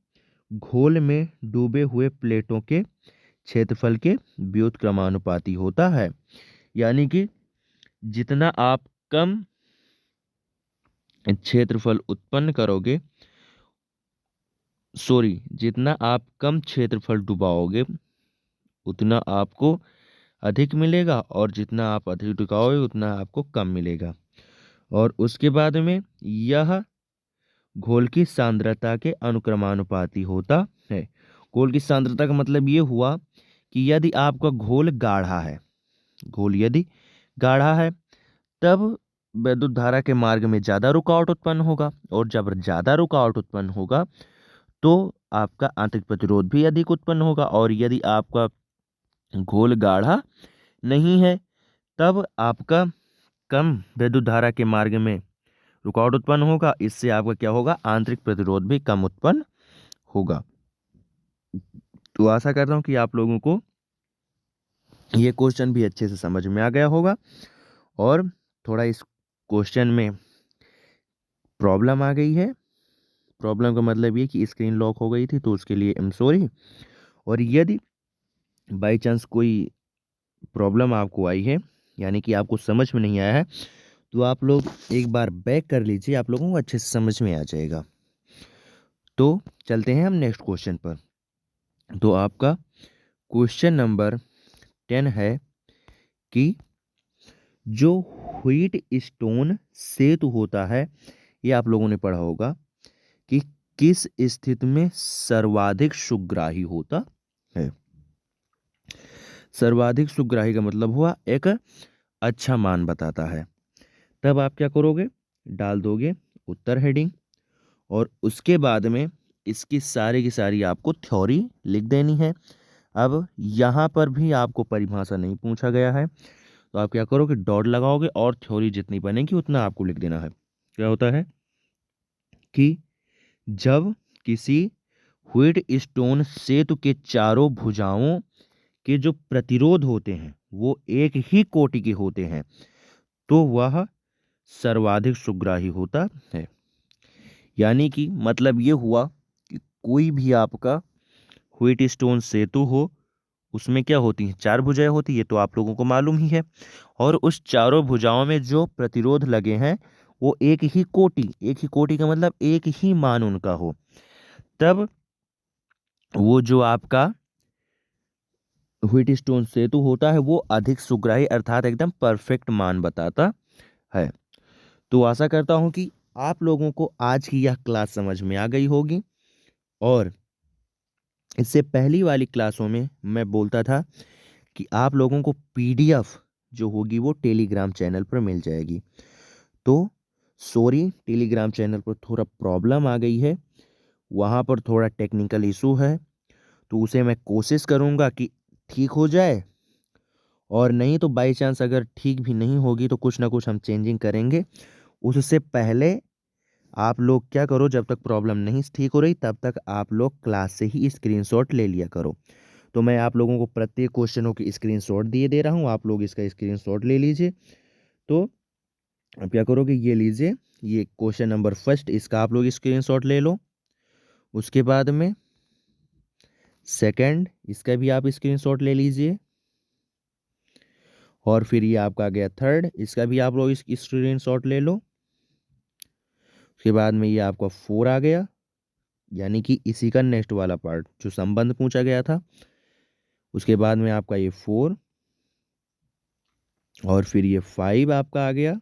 घोल में डूबे हुए प्लेटों के क्षेत्रफल के व्युत्क्रमानुपाती होता है। यानी कि जितना आप कम क्षेत्रफल उत्पन्न करोगे, जितना आप कम क्षेत्रफल डुबाओगे उतना आपको अधिक मिलेगा और जितना आप अधिक डुबाओगे उतना आपको कम मिलेगा। और उसके बाद में यह घोल की सांद्रता के अनुक्रमानुपाती होता है। घोल की सांद्रता का मतलब ये हुआ कि यदि आपका घोल गाढ़ा है, घोल यदि गाढ़ा है तब विद्युत धारा के मार्ग में ज़्यादा रुकावट उत्पन्न होगा और जब ज़्यादा रुकावट उत्पन्न होगा तो आपका आंतरिक प्रतिरोध भी अधिक उत्पन्न होगा। और यदि आपका घोल गाढ़ा नहीं है तब आपका कम विद्युत धारा के मार्ग में रुकावट उत्पन्न होगा, इससे आपका क्या होगा, आंतरिक प्रतिरोध भी कम उत्पन्न होगा। तो आशा करता हूं कि आप लोगों को ये क्वेश्चन भी अच्छे से समझ में आ गया होगा। और थोड़ा इस क्वेश्चन में प्रॉब्लम आ गई है, प्रॉब्लम का मतलब ये कि स्क्रीन लॉक हो गई थी तो उसके लिए आई एम सॉरी। और यदि बाई चांस कोई प्रॉब्लम आपको आई है यानी कि आपको समझ में नहीं आया है तो आप लोग एक बार बैक कर लीजिए, आप लोगों को अच्छे से समझ में आ जाएगा। तो चलते हैं हम नेक्स्ट क्वेश्चन पर। तो आपका क्वेश्चन नंबर 10 है कि जो व्हीट स्टोन सेतु होता है, ये आप लोगों ने पढ़ा होगा कि किस स्थिति में सर्वाधिक सुग्राही होता है। सर्वाधिक सुग्राही का मतलब हुआ एक अच्छा मान बताता है। तब आप क्या करोगे, डाल दोगे उत्तर हेडिंग और उसके बाद में इसकी सारी की सारी आपको थ्योरी लिख देनी है। अब यहाँ पर भी आपको परिभाषा नहीं पूछा गया है तो आप क्या करोगे, डॉट लगाओगे और थ्योरी जितनी बनेगी उतना आपको लिख देना है। क्या होता है कि जब किसी व्हीट स्टोन सेतु के चारों भुजाओं के जो प्रतिरोध होते हैं वो एक ही कोटि के होते हैं तो वह सर्वाधिक सुग्राही होता है। यानी कि मतलब ये हुआ कि कोई भी आपका व्हीट स्टोन सेतु हो, उसमें क्या होती हैं, चार भुजाएं होती है, ये तो आप लोगों को मालूम ही है। और उस चारों भुजाओं में जो प्रतिरोध लगे हैं वो एक ही कोटि का मतलब एक ही मान उनका हो, तब वो जो आपका व्हीट स्टोन सेतु होता है वो अधिक सुग्राही अर्थात एकदम परफेक्ट मान बताता है। तो आशा करता हूं कि आप लोगों को आज की यह क्लास समझ में आ गई होगी। और इससे पहली वाली क्लासों में मैं बोलता था कि आप लोगों को पीडीएफ जो होगी वो टेलीग्राम चैनल पर मिल जाएगी। तो सॉरी, टेलीग्राम चैनल पर थोड़ा प्रॉब्लम आ गई है, वहाँ पर थोड़ा टेक्निकल इशू है, तो उसे मैं कोशिश करूँगा कि ठीक हो जाए। और नहीं तो बाई चांस अगर ठीक भी नहीं होगी तो कुछ ना कुछ हम चेंजिंग करेंगे। उससे पहले आप लोग क्या करो, जब तक प्रॉब्लम नहीं ठीक हो रही तब तक आप लोग क्लास से ही स्क्रीनशॉट ले लिया करो। तो मैं आप लोगों को प्रत्येक क्वेश्चनों की स्क्रीनशॉट दिए दे रहा हूँ, आप लोग इसका स्क्रीनशॉट ले लीजिए। तो अब क्या करोगे, ये लीजिए, ये क्वेश्चन नंबर फर्स्ट, इसका आप लोग स्क्रीनशॉट ले लो। उसके बाद में सेकंड, इसका भी आप स्क्रीनशॉट ले लीजिए। और फिर ये आपका आ गया थर्ड, इसका भी आप लोग स्क्रीनशॉट ले लो। उसके बाद में ये आपका फोर आ गया, यानी कि इसी का नेक्स्ट वाला पार्ट जो संबंध पूछा गया था। उसके बाद में आपका ये फोर, और फिर ये फाइव आपका आ गया,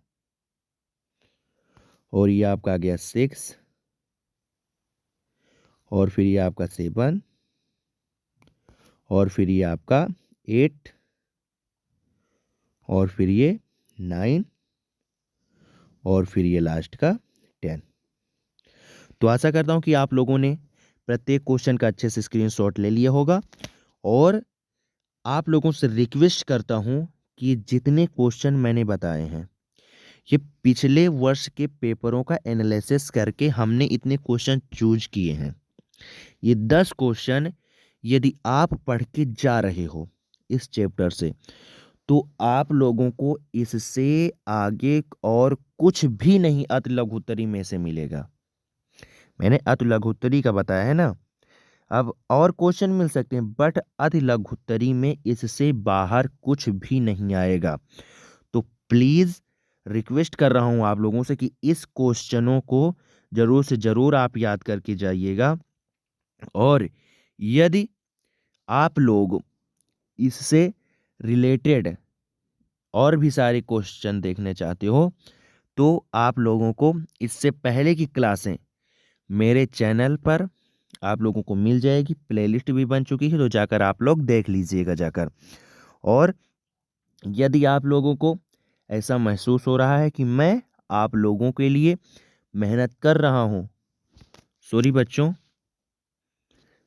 और ये आपका आ गया सिक्स, और फिर ये आपका सेवन, और फिर ये आपका एट, और फिर ये नाइन, और फिर ये लास्ट का 10। तो आशा करता हूं कि आप लोगों ने प्रत्येक क्वेश्चन का अच्छे से स्क्रीनशॉट ले लिया होगा। और आप लोगों से रिक्वेस्ट करता हूं कि जितने क्वेश्चन मैंने बताए हैं ये पिछले वर्ष के पेपरों का एनालिसिस करके हमने इतने क्वेश्चन चूज किए हैं। ये 10 क्वेश्चन यदि आप पढ़ के जा रहे हो इस चैप्टर से तो आप लोगों को इससे आगे और कुछ भी नहीं अति लघुत्तरी में से मिलेगा। मैंने अति लघुत्तरी का बताया है ना, अब और क्वेश्चन मिल सकते हैं बट अति लघुत्तरी में इससे बाहर कुछ भी नहीं आएगा। तो प्लीज रिक्वेस्ट कर रहा हूं आप लोगों से कि इस क्वेश्चनों को जरूर से जरूर आप याद करके जाइएगा। और यदि आप लोग इससे रिलेटेड और भी सारे क्वेश्चन देखने चाहते हो तो आप लोगों को इससे पहले की क्लासें मेरे चैनल पर आप लोगों को मिल जाएगी, प्लेलिस्ट भी बन चुकी है, तो जाकर आप लोग देख लीजिएगा जाकर। और यदि आप लोगों को ऐसा महसूस हो रहा है कि मैं आप लोगों के लिए मेहनत कर रहा हूँ, सॉरी बच्चों,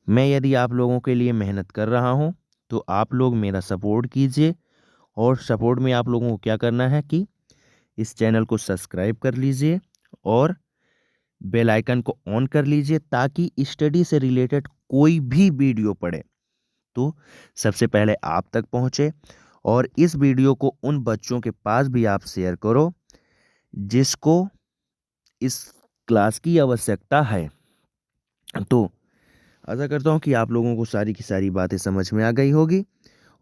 मैं यदि आप लोगों के लिए मेहनत कर रहा हूँ तो आप लोग मेरा सपोर्ट कीजिए। और सपोर्ट में आप लोगों को क्या करना है कि इस चैनल को सब्सक्राइब कर लीजिए और बेल आइकन को ऑन कर लीजिए ताकि स्टडी से रिलेटेड कोई भी वीडियो पड़े तो सबसे पहले आप तक पहुंचे। और इस वीडियो को उन बच्चों के पास भी आप शेयर करो जिसको इस क्लास की आवश्यकता है। तो आशा करता हूं कि आप लोगों को सारी की सारी बातें समझ में आ गई होगी।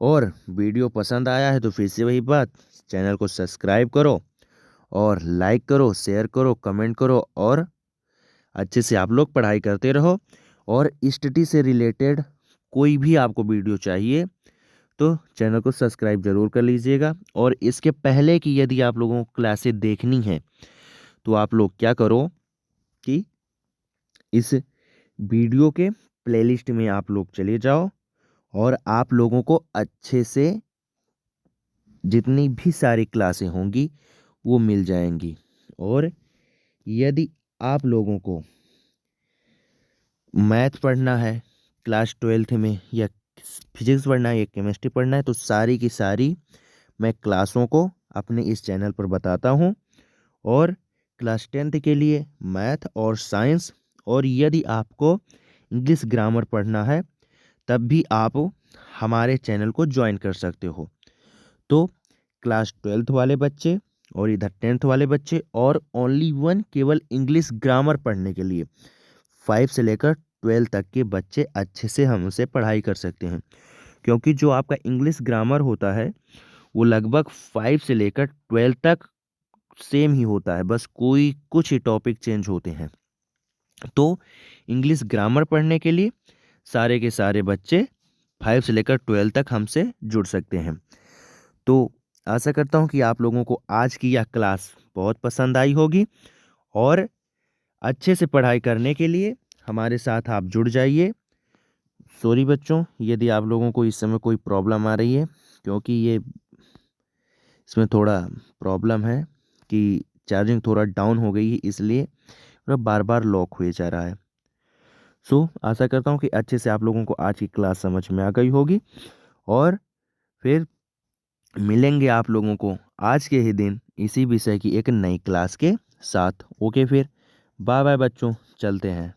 और वीडियो पसंद आया है तो फिर से वही बात, चैनल को सब्सक्राइब करो और लाइक करो, शेयर करो, कमेंट करो, और अच्छे से आप लोग पढ़ाई करते रहो। और स्टडी से रिलेटेड कोई भी आपको वीडियो चाहिए तो चैनल को सब्सक्राइब जरूर कर लीजिएगा। और इसके पहले की यदि आप लोगों को क्लासेस देखनी है तो आप लोग क्या करो कि इस वीडियो के प्लेलिस्ट में आप लोग चले जाओ और आप लोगों को अच्छे से जितनी भी सारी क्लासें होंगी वो मिल जाएंगी। और यदि आप लोगों को मैथ पढ़ना है क्लास 12th में, या फिजिक्स पढ़ना है, या केमिस्ट्री पढ़ना है, तो सारी की सारी मैं क्लासों को अपने इस चैनल पर बताता हूँ। और क्लास 10th के लिए मैथ और साइंस, और यदि आपको इंग्लिश ग्रामर पढ़ना है तब भी आप हमारे चैनल को ज्वाइन कर सकते हो। तो क्लास 12th वाले बच्चे और इधर 10th वाले बच्चे और ओनली वन केवल इंग्लिश ग्रामर पढ़ने के लिए 5 से लेकर 12 तक के बच्चे अच्छे से हमसे पढ़ाई कर सकते हैं, क्योंकि जो आपका इंग्लिश ग्रामर होता है वो लगभग 5 से लेकर 12 तक सेम ही होता है, बस कोई कुछ ही टॉपिक चेंज होते हैं। तो इंग्लिश ग्रामर पढ़ने के लिए सारे के सारे बच्चे 5 से लेकर 12 तक हमसे जुड़ सकते हैं। तो आशा करता हूँ कि आप लोगों को आज की यह क्लास बहुत पसंद आई होगी, और अच्छे से पढ़ाई करने के लिए हमारे साथ आप जुड़ जाइए। सॉरी बच्चों, यदि आप लोगों को इस समय कोई प्रॉब्लम आ रही है, क्योंकि ये इसमें थोड़ा प्रॉब्लम है कि चार्जिंग थोड़ा डाउन हो गई है, इसलिए बार बार लॉक हुए जा रहा है। आशा करता हूँ कि अच्छे से आप लोगों को आज की क्लास समझ में आ गई होगी, और फिर मिलेंगे आप लोगों को आज के ही दिन इसी विषय की एक नई क्लास के साथ। ओके, फिर बाय बाय बच्चों, चलते हैं।